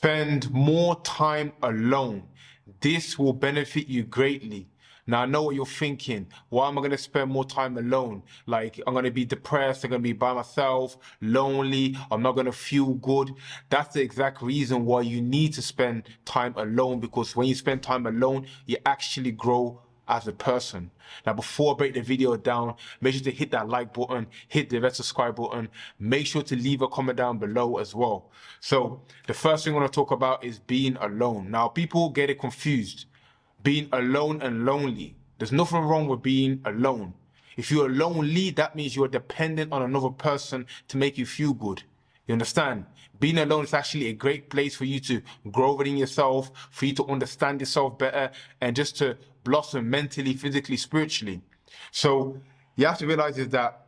Spend more time alone. This will benefit you greatly. Now, I know what you're thinking. Why am I going to spend more time alone? Like, I'm going to be depressed. I'm going to be by myself, lonely. I'm not going to feel good. That's the exact reason why you need to spend time alone, because when you spend time alone, you actually grow as a person. Now, before I break the video down, make sure to hit that like button, hit the red subscribe button, make sure to leave a comment down below as well. So the first thing I want to talk about is being alone. Now, people get it confused. Being alone and lonely. There's nothing wrong with being alone. If you're lonely, that means you're dependent on another person to make you feel good. You understand? Being alone is actually a great place for you to grow within yourself, for you to understand yourself better, and just to blossom mentally, physically, spiritually. So you have to realize is that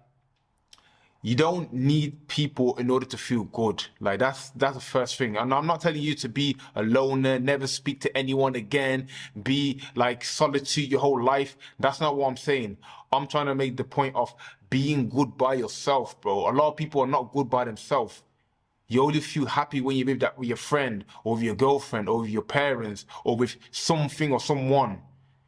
you don't need people in order to feel good. Like that's the first thing. And I'm not telling you to be a loner, never speak to anyone again, be like solitude your whole life. That's not what I'm saying. I'm trying to make the point of being good by yourself, bro. A lot of people are not good by themselves. You only feel happy when you're with your friend or with your girlfriend or with your parents or with something or someone.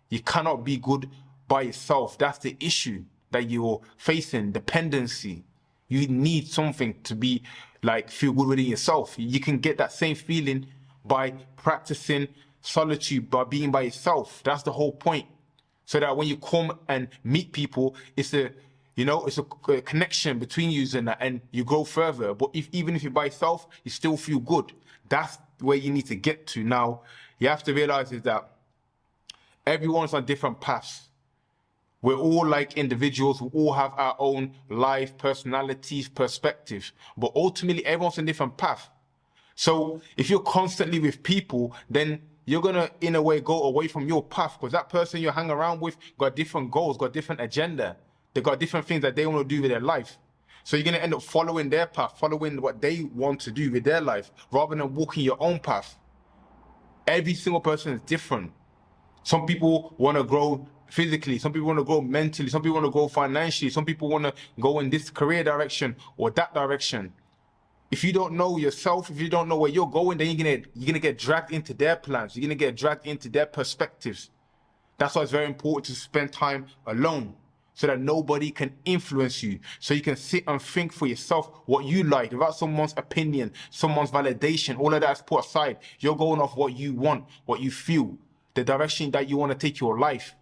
You cannot be good by yourself. That's the issue that you're facing, dependency. You need something to be like feel good within yourself. You can get that same feeling by practicing solitude, by being by yourself. That's the whole point. So that when you come and meet people, it's a connection between you and that, and you go further. But even if you're by yourself, you still feel good. That's where you need to get to. Now, you have to realize is that everyone's on different paths. We're all like individuals. We all have our own life, personalities, perspectives. But ultimately, everyone's on a different path. So if you're constantly with people, then you're going to, in a way, go away from your path, because that person you hang around with got different goals, got different agenda. They got different things that they want to do with their life. So you're going to end up following their path, following what they want to do with their life, rather than walking your own path. Every single person is different. Some people want to grow physically, some people want to grow mentally, some people want to grow financially, some people want to go in this career direction or that direction. If you don't know yourself, if you don't know where you're going, then you're gonna get dragged into their plans. You're gonna get dragged into their perspectives. That's why it's very important to spend time alone, so that nobody can influence you. So you can sit and think for yourself what you like, without someone's opinion, someone's validation. All of that is put aside. You're going off what you want, what you feel, the direction that you want to take your life.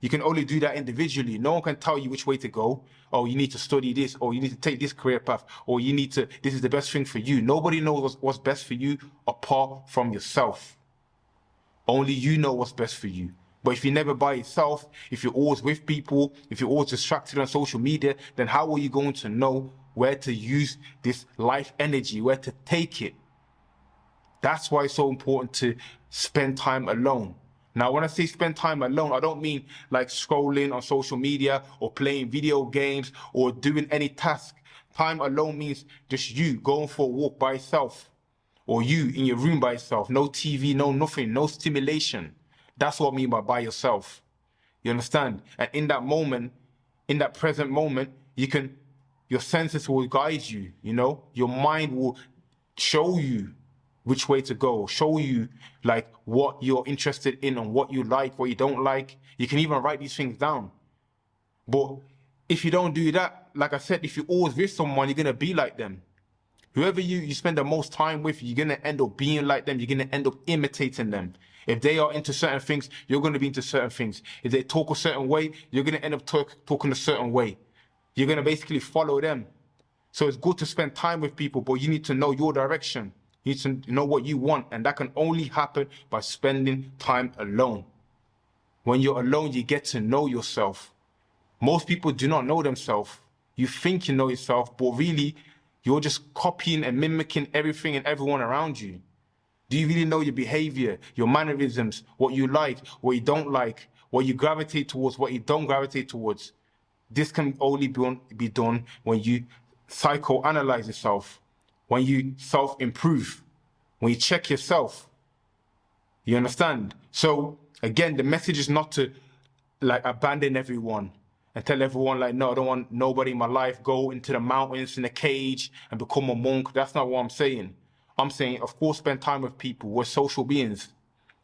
You can only do that individually. No one can tell you which way to go. Oh, you need to study this, or you need to take this career path, or this is the best thing for you. Nobody knows what's best for you apart from yourself. Only you know what's best for you. But if you're never by yourself, if you're always with people, if you're always distracted on social media, then how are you going to know where to use this life energy, where to take it? That's why it's so important to spend time alone. Now, when I say spend time alone, I don't mean like scrolling on social media or playing video games or doing any task. Time alone means just you going for a walk by yourself, or you in your room by yourself. No TV, no nothing, no stimulation. That's what I mean by yourself. You understand? And in that moment, in that present moment, your senses will guide you, your mind will show you which way to go, show you like what you're interested in and what you like, what you don't like. You can even write these things down. But if you don't do that, like I said, if you're always with someone, you're going to be like them. Whoever you spend the most time with, you're going to end up being like them. You're going to end up imitating them. If they are into certain things, you're going to be into certain things. If they talk a certain way, you're going to end up talking a certain way. You're going to basically follow them. So it's good to spend time with people, but you need to know your direction. You need to know what you want, and that can only happen by spending time alone. When you're alone, you get to know yourself. Most people do not know themselves. You think you know yourself, but really, you're just copying and mimicking everything and everyone around you. Do you really know your behavior, your mannerisms, what you like, what you don't like, what you gravitate towards, what you don't gravitate towards? This can only be done when you psychoanalyze yourself, when you self-improve, when you check yourself. You understand? So again, the message is not to like abandon everyone and tell everyone like, no, I don't want nobody in my life, go into the mountains in a cage and become a monk. That's not what I'm saying. I'm saying, of course, spend time with people. We're social beings.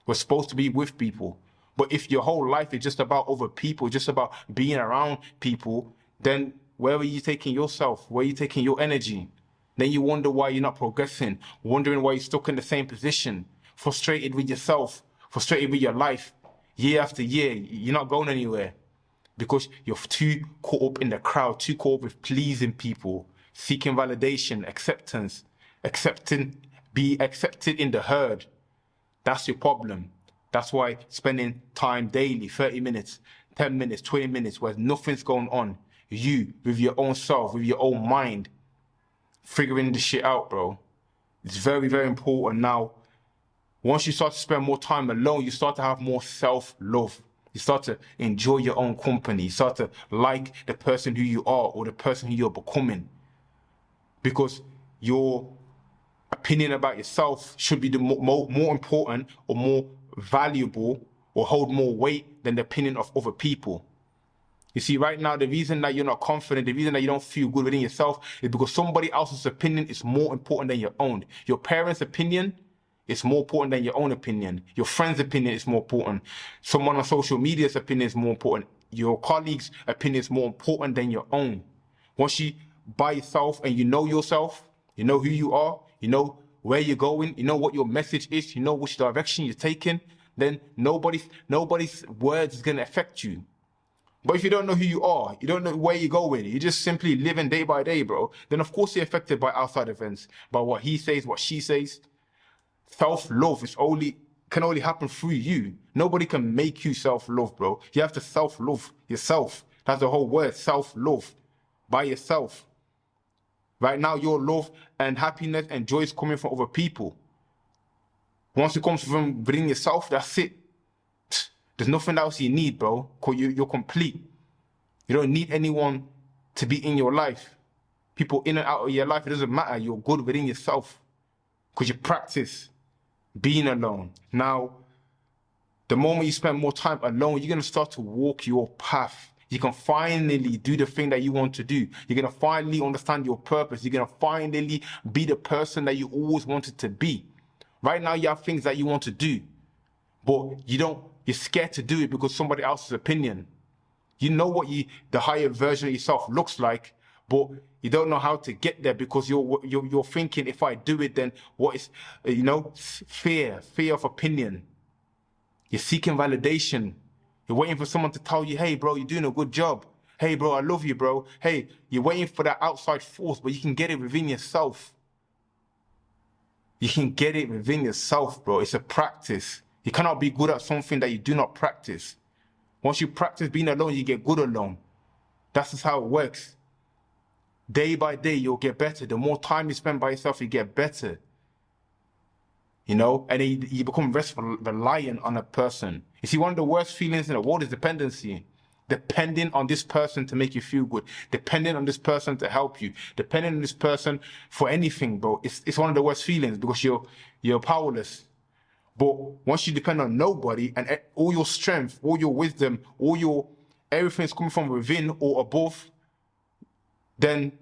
We're supposed to be with people. But if your whole life is just about other people, just about being around people, then where are you taking yourself? Where are you taking your energy? Then you wonder why you're not progressing, wondering why you're stuck in the same position, frustrated with yourself, frustrated with your life. Year after year, you're not going anywhere because you're too caught up in the crowd, too caught up with pleasing people, seeking validation, acceptance, be accepted in the herd. That's your problem. That's why spending time daily, 30 minutes, 10 minutes, 20 minutes, where nothing's going on, you, with your own self, with your own mind, figuring this shit out, bro. It's very, very important. Now, once you start to spend more time alone, you start to have more self-love. You start to enjoy your own company. You start to like the person who you are or the person who you're becoming. Because your opinion about yourself should be the more important or more valuable or hold more weight than the opinion of other people. You see, right now, the reason that you're not confident, the reason that you don't feel good within yourself is because somebody else's opinion is more important than your own. Your parents' opinion is more important than your own opinion. Your friend's opinion is more important. Someone on social media's opinion is more important. Your colleague's opinion is more important than your own. Once you by yourself and you know yourself, you know who you are, you know where you're going, you know what your message is, you know which direction you're taking, then nobody's words is going to affect you. But if you don't know who you are, you don't know where you're going, you're just simply living day by day, bro, then of course you're affected by outside events, by what he says, what she says. Self-love can only happen through you. Nobody can make you self-love, bro. You have to self-love yourself. That's the whole word, self-love, by yourself. Right now, your love and happiness and joy is coming from other people. Once it comes from within yourself, that's it. There's nothing else you need, bro. You're complete. You don't need anyone to be in your life. People in and out of your life, it doesn't matter. You're good within yourself because you practice being alone. Now, the moment you spend more time alone, you're going to start to walk your path. You can finally do the thing that you want to do. You're going to finally understand your purpose. You're going to finally be the person that you always wanted to be. Right now, you have things that you want to do, but you're scared to do it because somebody else's opinion. You know what the higher version of yourself looks like, but you don't know how to get there because you're thinking, if I do it, then what is, fear of opinion. You're seeking validation. You're waiting for someone to tell you, hey, bro, you're doing a good job. Hey, bro, I love you, bro. Hey, you're waiting for that outside force, but you can get it within yourself. You can get it within yourself, bro. It's a practice. You cannot be good at something that you do not practice. Once you practice being alone, you get good alone. That's just how it works. Day by day, you'll get better. The more time you spend by yourself, you get better. And then you become less reliant on a person. You see, one of the worst feelings in the world is dependency. Depending on this person to make you feel good. Depending on this person to help you. Depending on this person for anything, bro. It's one of the worst feelings because you're powerless. But once you depend on nobody and all your strength, all your wisdom, everything's coming from within or above, then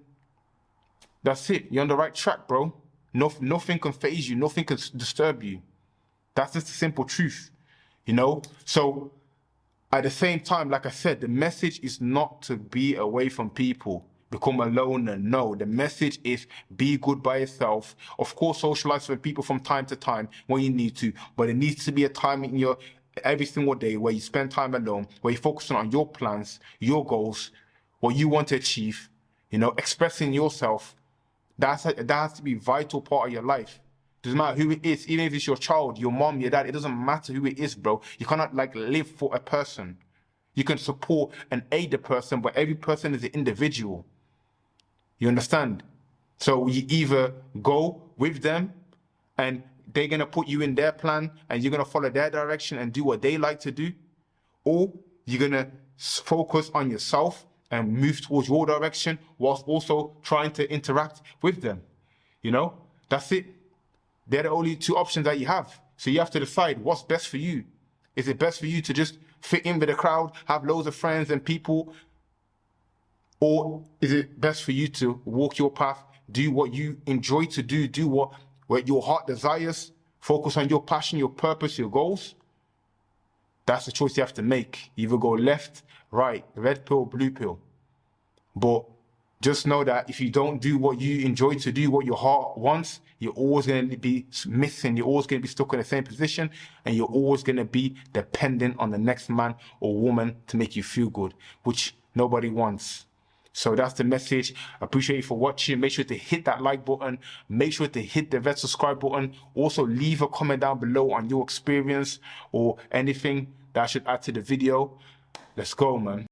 that's it. You're on the right track, bro. Nothing can faze you. Nothing can disturb you. That's just the simple truth, So at the same time, like I said, the message is not to be away from people, become alone. No, the message is be good by yourself. Of course, socialize with people from time to time when you need to, but it needs to be a time in every single day where you spend time alone, where you're focusing on your plans, your goals, what you want to achieve, expressing yourself. That has to be a vital part of your life. Doesn't matter who it is, even if it's your child, your mom, your dad, it doesn't matter who it is, bro. You cannot live for a person. You can support and aid the person, but every person is an individual. You understand? So you either go with them and they're going to put you in their plan and you're going to follow their direction and do what they like to do, or you're going to focus on yourself and move towards your direction whilst also trying to interact with them. That's it. They're the only two options that you have. So you have to decide what's best for you. Is it best for you to just fit in with the crowd, have loads of friends and people? Or is it best for you to walk your path, do what you enjoy to do what what your heart desires, focus on your passion, your purpose, your goals, that's the choice you have to make. Either go left, right, red pill, blue pill. But just know that if you don't do what you enjoy to do, what your heart wants, you're always going to be missing. You're always going to be stuck in the same position, and you're always going to be dependent on the next man or woman to make you feel good, which nobody wants. So that's the message. I appreciate you for watching. Make sure to hit that like button. Make sure to hit the red subscribe button. Also, leave a comment down below on your experience or anything that I should add to the video. Let's go, man.